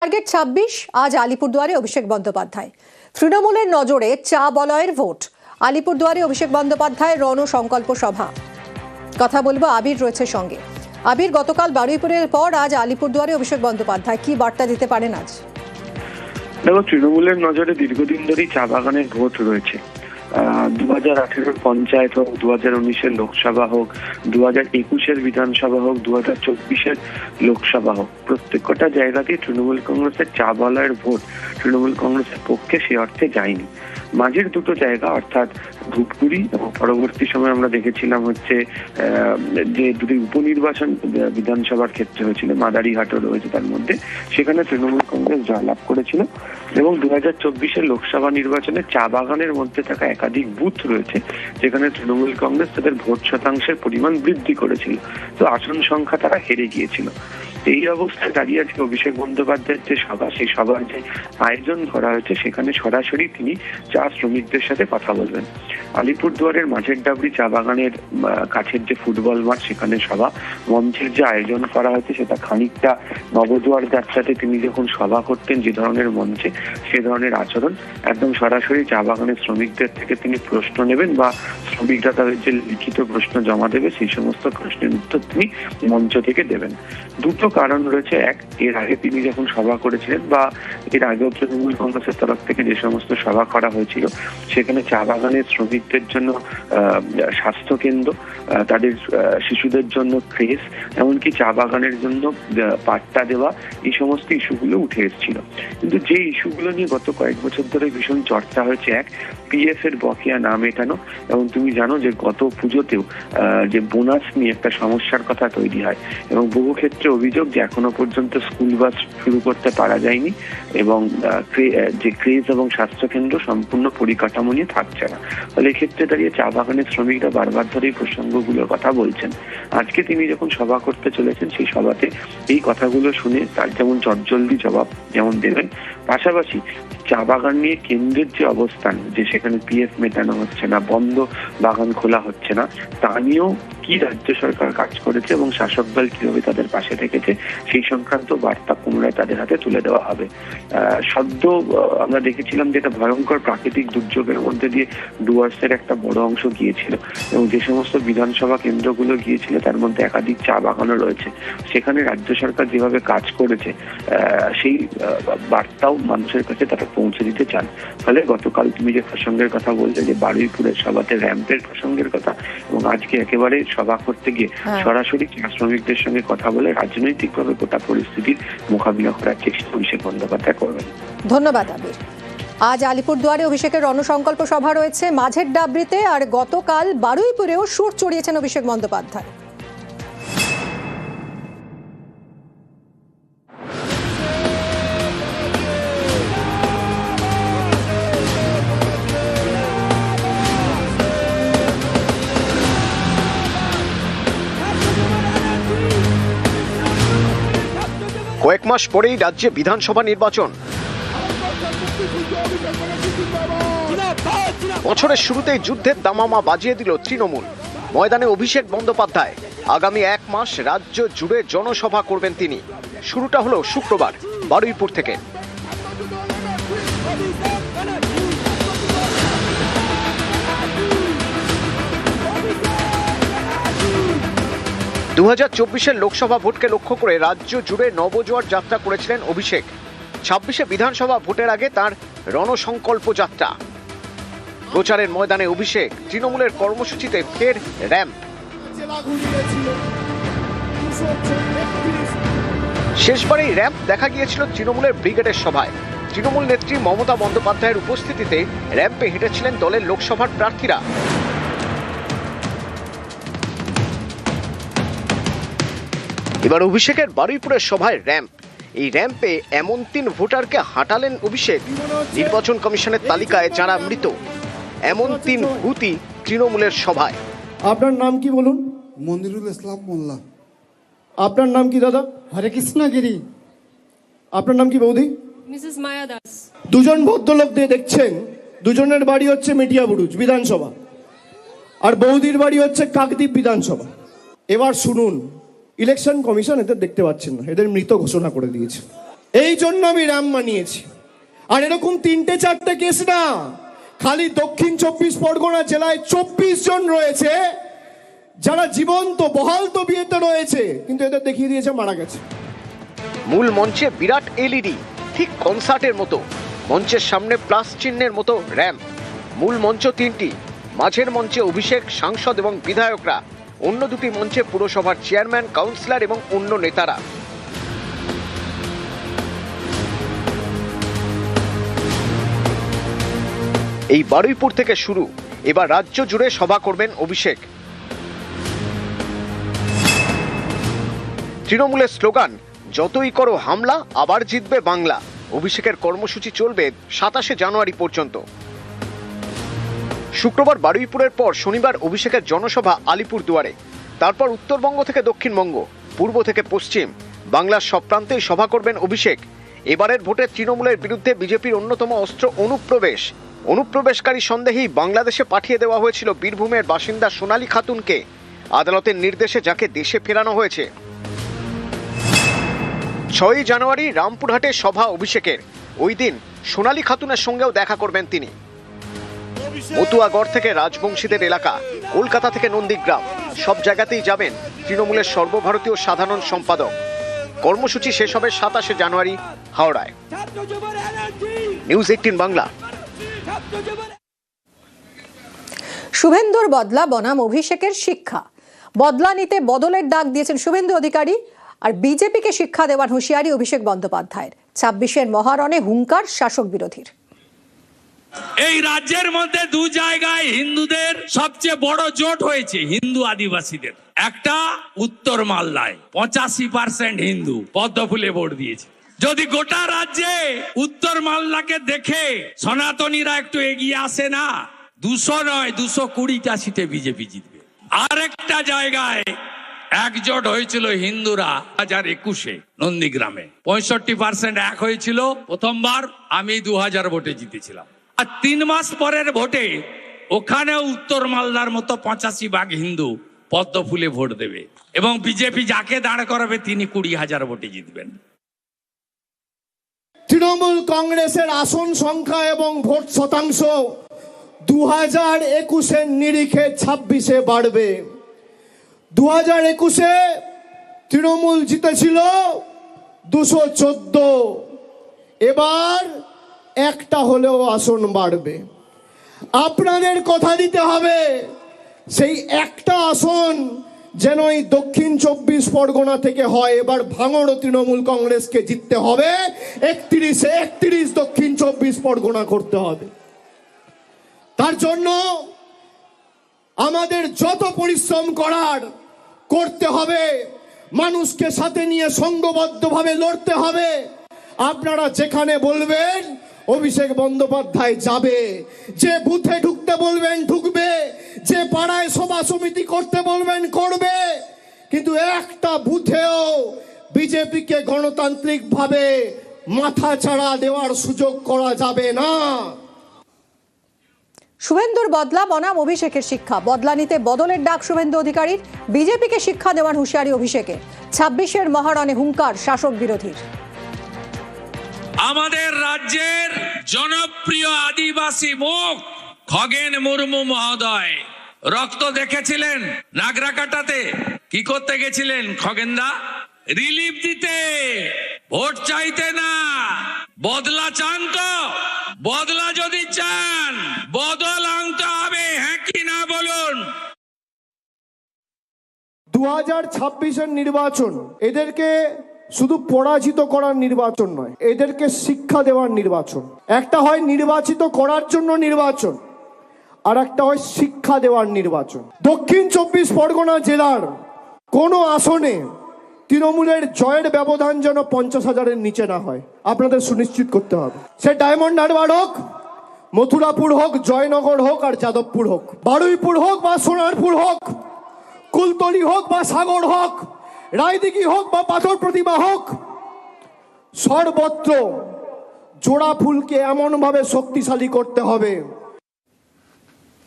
Target ২৬ আজ আলিপুরদুয়ারে অভিষেক বন্দ্যোপাধ্যায়। তৃণমূলের নজরে চা বলয়ের ভোট। আলিপুরদুয়ারে অভিষেক বন্দ্যোপাধ্যায়ের রণসংকল্প সভা। কথা বলবো, আবির রয়েছে সঙ্গে। আবির, গতকাল বারুইপুরের পর আজ আলিপুরদুয়ারে অভিষেক বন্দ্যোপাধ্যায়, কি বার্তা দিতে পারেন আজ? দেখো, তৃণমূলের নজরে দীর্ঘদিন ধরেই চা বাগানের ভোট রয়েছে। 2018 পঞ্চায়েত হোক, 2019 লোকসভা হোক, 2021 বিধানসভা হোক, 2024 লোকসভা হোক, প্রত্যেকটা জায়গাতেই তৃণমূল কংগ্রেসের চা বলয়ের ভোট তৃণমূল কংগ্রেসের পক্ষে সে অর্থে যায়নি। মাঝের দুটো জায়গা অর্থাৎ ধূপগুড়ি এবং পরবর্তী সময় আমরা দেখেছিলাম যে দুটি উপনির্বাচন বিধানসভার ক্ষেত্রে হয়েছিল, মাদারিহাটও রয়েছে তার মধ্যে, সেখানে তৃণমূল কংগ্রেস জয়লাভ করেছিল। এবং 2024 লোকসভা নির্বাচনে চা বাগানের মধ্যে থাকা একাধিক বুথ রয়েছে যেখানে তৃণমূল কংগ্রেস তাদের ভোট শতাংশের পরিমাণ বৃদ্ধি করেছিল, তো আসন সংখ্যা তারা হেরে গিয়েছিল। এই অবস্থায় দাঁড়িয়ে আজকে অভিষেক বন্দ্যোপাধ্যায়ের যে সভা, সেই সভার যে আয়োজন করা হয়েছে সেখানে সরাসরি তিনি চা শ্রমিকদের সাথে কথা বলবেন। আলিপুরদুয়ারের মাঝের ডাবরি চা বাগানের কাছের যে ফুটবল মাঠ, সেখানে সভা মঞ্চের যে আয়োজন করা হয়েছে সেটা খানিকটা নবজোয়ার যাত্রাতে তিনি যখন সভা করতেন যে ধরনের মঞ্চে, সে ধরনের আচরণ। একদম সরাসরি চা বাগানের শ্রমিকদের থেকে তিনি প্রশ্ন নেবেন বা শ্রমিকরা তাদের যে লিখিত প্রশ্ন জমা দেবে সেই সমস্ত প্রশ্নের উত্তর তিনি মঞ্চ থেকে দেবেন। দুটো কারণ রয়েছে। এক, এর আগে তিনি যখন সভা করেছিলেন বা এর আগেও তৃণমূল কংগ্রেসের তরফ থেকে যে সমস্ত সভা করা হয়েছিল সেখানে চা বাগানের শ্রমিকদের জন্য স্বাস্থ্য কেন্দ্র, তাদের শিশুদের জন্য ক্রেস, এমনকি চা বাগানের জন্য পাট্টা দেওয়া, এই সমস্ত ইস্যুগুলো উঠে এসেছিল। কিন্তু যে ইস্যুগুলো নিয়ে গত কয়েক বছর ধরে ভীষণ চর্চা হয়েছে, এক, পিএফ এর বকেয়া না মেটানো, এবং তুমি জানো যে গত পুজোতেও যে বোনাস নিয়ে একটা সমস্যার কথা তৈরি হয় এবং বহু ক্ষেত্রে অভিযোগ যে এখনো পর্যন্ত স্কুল বাস শুরু করতে পারা যায়নি এবং যে ক্রেজ এবং স্বাস্থ্য কেন্দ্র সম্পূর্ণ পরিকাঠামো নিয়ে থাকছে না। ফলে এক্ষেত্রে দাঁড়িয়ে চা বাগানের শ্রমিকরা বারবার ধরে এই প্রসঙ্গগুলোর কথা বলছেন। আজকে তিনি যখন সভা করতে চলেছেন সেই সভাতে এই কথাগুলো শুনে তার যেমন চটজলদি জবাব যেমন দেবেন, পাশাপাশি চা বাগান নিয়ে কেন্দ্রের যে অবস্থান, যে সেখানে পিএফ মেটানো হচ্ছে না, বন্ধ বাগান খোলা হচ্ছে না, তা নিয়েও কি রাজ্য সরকার কাজ করেছে এবং শাসক দল কিভাবে তাদের পাশে থেকেছে সেই সংক্রান্ত বার্তা পুনরায় তাদের হাতে তুলে দেওয়া হবে। সদ্য আমরা দেখেছিলাম যে একটা ভয়ঙ্কর প্রাকৃতিক দুর্যোগের মধ্যে দিয়ে ডুয়ার্সের একটা বড় অংশ গিয়েছিল এবং যে সমস্ত বিধানসভা কেন্দ্রগুলো গিয়েছিল তার মধ্যে একাধিক চা বাগানও রয়েছে। সেখানে রাজ্য সরকার যেভাবে কাজ করেছে সেই বার্তাও মানুষের কাছে তারা পৌঁছে দিতে চান। ফলে গতকাল তুমি যে প্রসঙ্গের কথা বললে, যে বারুইপুরের সভাতে র্যাম্পের প্রসঙ্গের কথা, এবং আজকে একেবারে সভা করতে গিয়ে সরাসরি শ্রমিকদের সঙ্গে কথা বলে রাজনৈতিকভাবে গোটা পরিস্থিতির মোকাবিলা করার চেষ্টা অভিষেক বন্দ্যোপাধ্যায় করবেন। ধন্যবাদ আবির। আজ আলিপুরদুয়ারে অভিষেকের রণসংকল্প সভা রয়েছে মাঝের ডাবরিতে, আর গতকাল বারুইপুরেও সুর চড়িয়েছেন অভিষেক বন্দ্যোপাধ্যায়। কয়েক মাস পরেই রাজ্যে বিধানসভা নির্বাচন। বছরের শুরুতেই যুদ্ধের দামামা বাজিয়ে দিল তৃণমূল। ময়দানে অভিষেক বন্দ্যোপাধ্যায়। আগামী 1 মাস রাজ্য জুড়ে জনসভা করবেন তিনি। শুরুটা হলো শুক্রবার বারুইপুর থেকে। দু 2024 লোকসভা ভোটকে লক্ষ্য করে রাজ্য জুড়ে নবজোয়ার যাত্রা করেছিলেন অভিষেক। 26 বিধানসভা ভোটের আগে তার রণসংকল্প যাত্রা। প্রচারের ময়দানে অভিষেক, তৃণমূলের কর্মসূচিতে ফের র্যাম্প। শেষবারেই র্যাম্প দেখা গিয়েছিল তৃণমূলের ব্রিগেডের সভায়। তৃণমূল নেত্রী মমতা বন্দ্যোপাধ্যায়ের উপস্থিতিতে র্যাম্পে হেঁটেছিলেন দলের লোকসভার প্রার্থীরা। এবার অভিষেকের বারুইপুরের সভায় র্যাম্প। এই র্যাম্পে এমন 3 ভোটারকে হাঁটালেন অভিষেক। নির্বাচন কমিশনের তালিকায় যারা মৃত, এমন 3 ভূতই তৃণমূলের সভায়। আপনার নাম কি বলুন? মনিরুল ইসলাম মোল্লা। আপনার নাম কি দাদা? হরে কৃষ্ণ গিরি। আপনার নাম কি বৌদি? মিসেস মায়া দাস। দুজন ভদ্রলোক দিয়ে দেখছেন, দুজনের বাড়ি হচ্ছে মেটিয়াবুরুজ বিধানসভা, আর বৌদির বাড়ি হচ্ছে কাকদ্বীপ বিধানসভা। এবার শুনুন, ইলেকশন কমিশন এদের দেখতে পাচ্ছেন না, এদের মৃত ঘোষণা করে দিয়েছে। এই জন্য আমি র্যাম বানিয়েছি। আর এরকম 3-4টে কেস না, খালি দক্ষিণ 24 পরগনা জেলায় 24 জন রয়েছে যারা জীবন্ত বহাল তবিয়তে রয়েছে, কিন্তু এদের দেখিয়ে দিয়েছে মারা গেছে। মূল মঞ্চে বিরাট এলইডি, ঠিক কনসার্টের মতো। মঞ্চের সামনে প্লাস চিহ্নের মতো র্যাম্প। মূল মঞ্চ 3টি, মাঝের মঞ্চে অভিষেক, সাংসদ এবং বিধায়করা। অন্য দুটি মঞ্চে পুরসভার চেয়ারম্যান, কাউন্সিলর এবং অন্য নেতারা। এই বারুইপুর থেকে শুরু, এবার রাজ্য জুড়ে সভা করবেন অভিষেক। তৃণমূলের স্লোগান, যতই করো হামলা আবার জিতবে বাংলা। অভিষেকের কর্মসূচি চলবে 27শে জানুয়ারি পর্যন্ত। শুক্রবার বারুইপুরের পর শনিবার অভিষেকের জনসভা আলিপুরদুয়ারে, তারপর উত্তরবঙ্গ থেকে দক্ষিণবঙ্গ, পূর্ব থেকে পশ্চিম, বাংলার সব প্রান্তেই সভা করবেন অভিষেক। এবারের ভোটে তৃণমূলের বিরুদ্ধে বিজেপির অন্যতম অস্ত্র অনুপ্রবেশ। অনুপ্রবেশকারী সন্দেহেই বাংলাদেশে পাঠিয়ে দেওয়া হয়েছিল বীরভূমের বাসিন্দা সোনালী খাতুনকে। আদালতের নির্দেশে যাকে দেশে ফেরানো হয়েছে। 6ই জানুয়ারি রামপুরহাটে সভা অভিষেকের। ওই দিন সোনালী খাতুনের সঙ্গেও দেখা করবেন তিনি। মতুয়াগড় থেকে রাজবংশীদের এলাকা, কলকাতা থেকে নন্দীগ্রাম, সব জায়গাতেই যাবেন তৃণমূলের সর্বভারতীয় সাধারণ সম্পাদক। কর্মসূচি শেষ হবে 27শে জানুয়ারি হাওড়ায়। নিউজ 18 বাংলা। শুভেন্দুর বদলা বনাম অভিষেকের শিক্ষা। বদলা নিতে বদলের ডাক দিয়েছেন শুভেন্দু অধিকারী, আর বিজেপিকে শিক্ষা দেওয়ার হুঁশিয়ারি অভিষেক বন্দ্যোপাধ্যায়ের। 26-এর মহারণে হুঙ্কার শাসক বিরোধীর। এই রাজ্যের মধ্যে দু জায়গায় হিন্দুদের সবচেয়ে বড় জোট হয়েছে, হিন্দু আদিবাসীদের। একটা উত্তর মালদায় 85% হিন্দু পদ্মফুলে ভোট দিয়েছে। যদি গোটা রাজ্যে উত্তর মালদাকে দেখে সনাতনীরা একটু এগিয়ে আসে না, 200 নয় 220টা সিটে বিজেপি জিতবে। আর একটা জায়গায় একজোট হয়েছিল হিন্দুরা 2021-এ নন্দীগ্রামে, 65% এক হয়েছিল। প্রথমবার আমি 2000 ভোটে জিতেছিলাম। আর 3 মাস পরের ভোটে ওখানেও উত্তর মালদার মতো 85% হিন্দু পদ্মফুলে ভোট দেবে, এবং বিজেপি যাকে দাঁড় করাবে তিনি 20,000 ভোটে জিতবেন। তৃণমূল কংগ্রেসের আসন সংখ্যা এবং ভোট শতাংশ 2021-এর নিরিখে 26-এ বাড়বে। 2021-এ তৃণমূল জিতেছিল 214, এবার একটা হলেও আসন বাড়বে। আপনাদের কথা দিতে হবে সেই একটা আসন যেন এই দক্ষিণ 24 পরগনা থেকে হয়। এবার ভাঙড় তৃণমূল কংগ্রেসকে জিততে হবে, 31-এ 31 দক্ষিণ 24 পরগনা করতে হবে। তার জন্য আমাদের যত পরিশ্রম করার করতে হবে, মানুষকে সাথে নিয়ে সংঘবদ্ধভাবে লড়তে হবে। আপনারা যেখানে বলবেন অভিষেক বন্দ্যোপাধ্যায় যাবে, যে বুথে ঢুকতে বলবেন ঢুকবে, যে পাড়ায় সভা সমিতি করতে বলবেন করবে, কিন্তু একটা বুথেও বিজেপিকে গণতান্ত্রিকভাবে মাথা ছাড়া দেওয়ার সুযোগ করা যাবে না। শুভেন্দুর বদলা বনাম অভিষেকের শিক্ষা। বদলা নিতে বদলের ডাক শুভেন্দু অধিকারীর, বিজেপিকে শিক্ষা দেওয়ার হুঁশিয়ারি অভিষেকের। 26-এর মহারণে হুঙ্কার শাসক বিরোধীর। আমাদের রাজ্যের জনপ্রিয় আদিবাসী মুখ খগেন মুর্মু মহোদয় রক্ত দেখেছিলেন নাগরাকাটাতে। কি করতে গেছিলেন খগেনদা? রিলিফ দিতে, ভোট চাইতে না। বদলা চান তো? বদলা যদি চান বদল আনতে হবে, হ্যাঁ কি না বলুন। 2026-এর নির্বাচন এদেরকে শুধু পরাজিত করার নির্বাচন নয়, এদেরকে শিক্ষা দেওয়ার নির্বাচন। একটা হয় নির্বাচিত করার জন্য নির্বাচন, আর একটা হয় শিক্ষা দেওয়ার নির্বাচন। দক্ষিণ 24 পরগনা জেলার কোন আসনে তৃণমূলের জয়ের ব্যবধান যেন 50,000-এর নিচে না হয়, আপনাদের সুনিশ্চিত করতে হবে। সে ডায়মন্ড হারবার হোক, মথুরাপুর হোক, জয়নগর হোক আর যাদবপুর হোক, বারুইপুর হোক বা সোনারপুর হোক, কুলতলি হোক বা সাগর হোক, রায়দিঘি হোক বা পাথর প্রতিমা হোক, সর্বত্র জোড়া ফুলকে এমন ভাবে শক্তিশালী করতে হবে